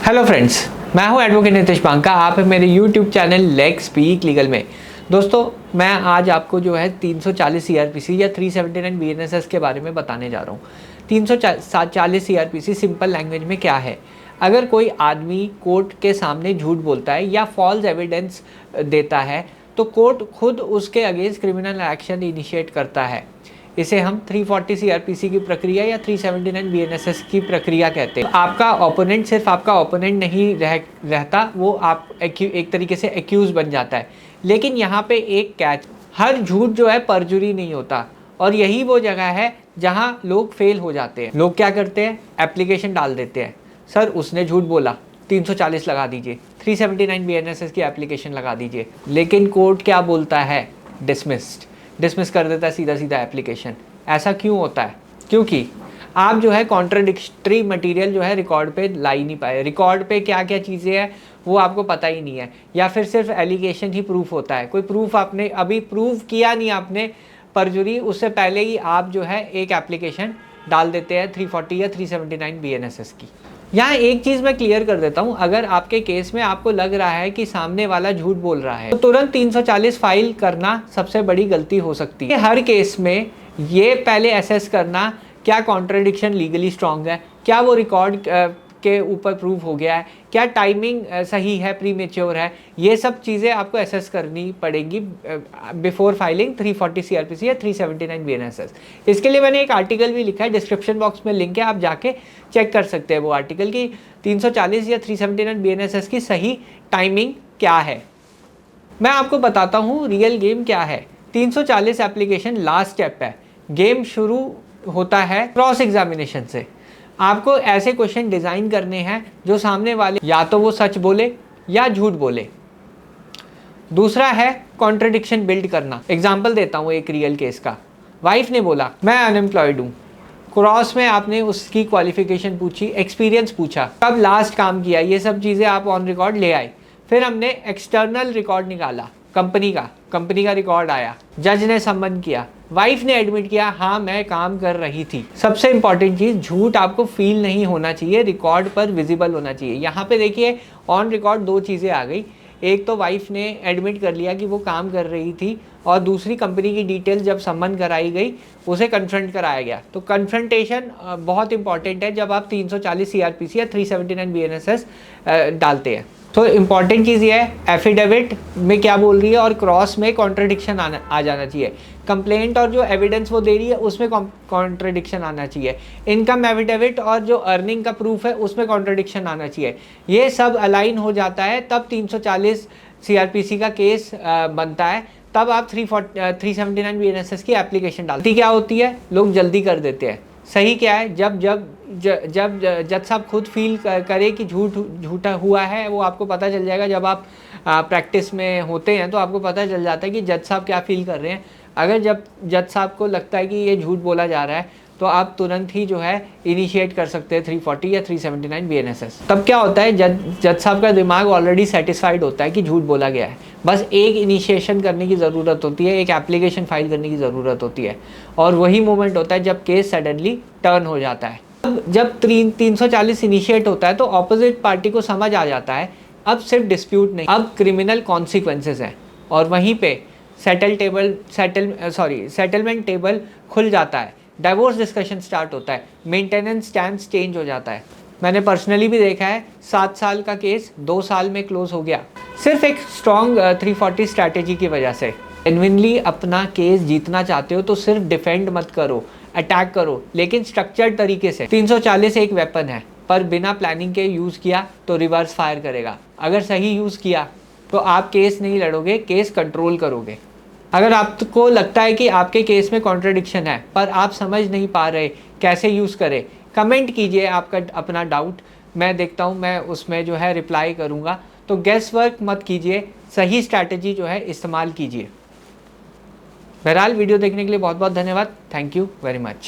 Hello friends, मैं हूं advocate Nitesh Banka. आप हैं मेरे YouTube channel let's speak legal में। दोस्तों, मैं आज आपको जो है 340 सीआरपीसी या 379 बीएनएसएस के बारे में बताने जा रहा हूं। 340 सीआरपीसी सिंपल लैंग्वेज में क्या है? अगर कोई आदमी कोर्ट के सामने झूठ बोलता है या फॉल्स एविडेंस देता है तो कोर्ट खुद उसके अगेंस्ट क्रिमिनल एक्शन इनिशिएट करता है। इसे हम 340 सीआरपीसी की प्रक्रिया या 379 बीएनएसएस की प्रक्रिया कहते हैं। आपका ओपोनेंट सिर्फ आपका ओपोनेंट नहीं रहता, वो आप एक तरीके से एक्यूज बन जाता है। लेकिन यहाँ पे एक कैच, हर झूठ जो है परजुरी नहीं होता, और यही वो जगह है जहाँ लोग फेल हो जाते हैं। लोग क्या करते हैं? एप्लीकेशन डाल देते हैं, सर उसने झूठ बोला 340 लगा दीजिए, 379 बीएनएसएस की एप्लीकेशन लगा दीजिए। लेकिन कोर्ट क्या बोलता है? डिसमिस कर देता है सीधा सीधा एप्लीकेशन। ऐसा क्यों होता है? क्योंकि आप जो है कॉन्ट्राडिक्टरी मटेरियल जो है रिकॉर्ड पे ला ही नहीं पाए। रिकॉर्ड पे क्या क्या चीज़ें हैं वो आपको पता ही नहीं है, या फिर सिर्फ एलिगेशन ही प्रूफ होता है। कोई प्रूफ आपने अभी प्रूव किया नहीं आपने परजुरी, उससे पहले ही आप जो है एक एप्लीकेशन डाल देते हैं 340 या 379 बीएनएसएस की। यहाँ एक चीज़ मैं क्लियर कर देता हूँ, अगर आपके केस में आपको लग रहा है कि सामने वाला झूठ बोल रहा है तो तुरंत 340 फाइल करना सबसे बड़ी गलती हो सकती है। हर केस में ये पहले असेस करना क्या कॉन्ट्रडिक्शन लीगली स्ट्रांग है, क्या वो रिकॉर्ड के ऊपर प्रूव हो गया है, क्या टाइमिंग सही है, प्रीमेच्योर है, ये सब चीज़ें आपको असेस करनी पड़ेंगी बिफोर फाइलिंग 340 सीआरपीसी या 379 बीएनएसएस। इसके लिए मैंने एक आर्टिकल भी लिखा है, डिस्क्रिप्शन बॉक्स में लिंक है, आप जाके चेक कर सकते हैं वो आर्टिकल की 340 या 379 बीएनएसएस की सही टाइमिंग क्या है। मैं आपको बताता हूँ रियल गेम क्या है। 340 एप्लीकेशन लास्ट स्टेप है। गेम शुरू होता है क्रॉस एग्जामिनेशन से। आपको ऐसे क्वेश्चन डिज़ाइन करने हैं जो सामने वाले या तो वो सच बोले या झूठ बोले। दूसरा है कॉन्ट्रडिक्शन बिल्ड करना। एग्जाम्पल देता हूँ एक रियल केस का। वाइफ ने बोला मैं अनएम्प्लॉयड हूँ। क्रॉस में आपने उसकी क्वालिफिकेशन पूछी, एक्सपीरियंस पूछा, कब लास्ट काम किया, ये सब चीज़ें आप ऑन रिकॉर्ड ले आए। फिर हमने एक्सटर्नल रिकॉर्ड निकाला, कंपनी का रिकॉर्ड आया, जज ने सम्मन किया, वाइफ ने एडमिट किया हाँ मैं काम कर रही थी। सबसे इंपॉर्टेंट चीज़, झूठ आपको फील नहीं होना चाहिए, रिकॉर्ड पर विजिबल होना चाहिए। यहाँ पे देखिए ऑन रिकॉर्ड दो चीज़ें आ गई। एक तो वाइफ ने एडमिट कर लिया कि वो काम कर रही थी, और दूसरी कंपनी की डिटेल जब सम्मन कराई गई उसे कन्फ्रंट कराया गया। तो कन्फ्रंटेशन बहुत इंपॉर्टेंट है जब आप 340 सीआरपीसी या 379 बीएनएसएस डालते हैं। तो इम्पॉर्टेंट चीज़ ये है एफिडेविट में क्या बोल रही है और क्रॉस में कॉन्ट्रडिक्शन आ जाना चाहिए। कंप्लेंट और जो एविडेंस वो दे रही है उसमें कॉन्ट्रडिक्शन आना चाहिए। इनकम एफिडेविट और जो अर्निंग का प्रूफ है उसमें कॉन्ट्रडिक्शन आना चाहिए। ये सब अलाइन हो जाता है तब 340 सीआरपीसी का केस बनता है। तब आप 379 बीएनएसएस की एप्लीकेशन डालती क्या होती है, लोग जल्दी कर देते हैं। सही क्या है? जब जज साहब खुद फील करे कि झूठा हुआ है, वो आपको पता चल जाएगा। जब आप प्रैक्टिस में होते हैं तो आपको पता चल जाता है कि जज साहब क्या फील कर रहे हैं। अगर जब जज साहब को लगता है कि ये झूठ बोला जा रहा है तो आप तुरंत ही जो है इनिशिएट कर सकते हैं 340 या 379 बीएनएसएस। तब क्या होता है, जज साहब का दिमाग ऑलरेडी सेटिस्फाइड होता है कि झूठ बोला गया है। बस एक इनिशिएशन करने की ज़रूरत होती है, एक एप्लीकेशन फाइल करने की ज़रूरत होती है, और वही मोमेंट होता है जब केस सडनली टर्न हो जाता है। जब 340 इनिशिएट होता है तो ऑपोजिट पार्टी को समझ आ जाता है अब सिर्फ डिस्प्यूट नहीं, अब क्रिमिनल कॉन्सिक्वेंसेस हैं, और वहीं पे सेटलमेंट टेबल खुल जाता है। डाइवोर्स डिस्कशन स्टार्ट होता है, मेंटेनेंस स्टैंस चेंज हो जाता है। मैंने पर्सनली भी देखा है 7 साल का केस 2 साल में क्लोज हो गया, सिर्फ एक स्ट्रॉन्ग 340 स्ट्रैटेजी की वजह से। जेन्युइनली अपना केस जीतना चाहते हो तो सिर्फ डिफेंड मत करो, अटैक करो, लेकिन स्ट्रक्चर्ड तरीके से। 340 एक वेपन है, पर बिना प्लानिंग के यूज़ किया तो रिवर्स फायर करेगा। अगर सही यूज़ किया तो आप केस नहीं लड़ोगे, केस कंट्रोल करोगे। अगर आपको लगता है कि आपके केस में कॉन्ट्रडिक्शन है पर आप समझ नहीं पा रहे कैसे यूज़ करें, कमेंट कीजिए आपका अपना डाउट, मैं देखता हूँ, मैं उसमें जो है रिप्लाई करूँगा। तो गेस वर्क मत कीजिए, सही स्ट्रैटेजी जो है इस्तेमाल कीजिए। बहरहाल वीडियो देखने के लिए बहुत बहुत धन्यवाद। Thank you very much.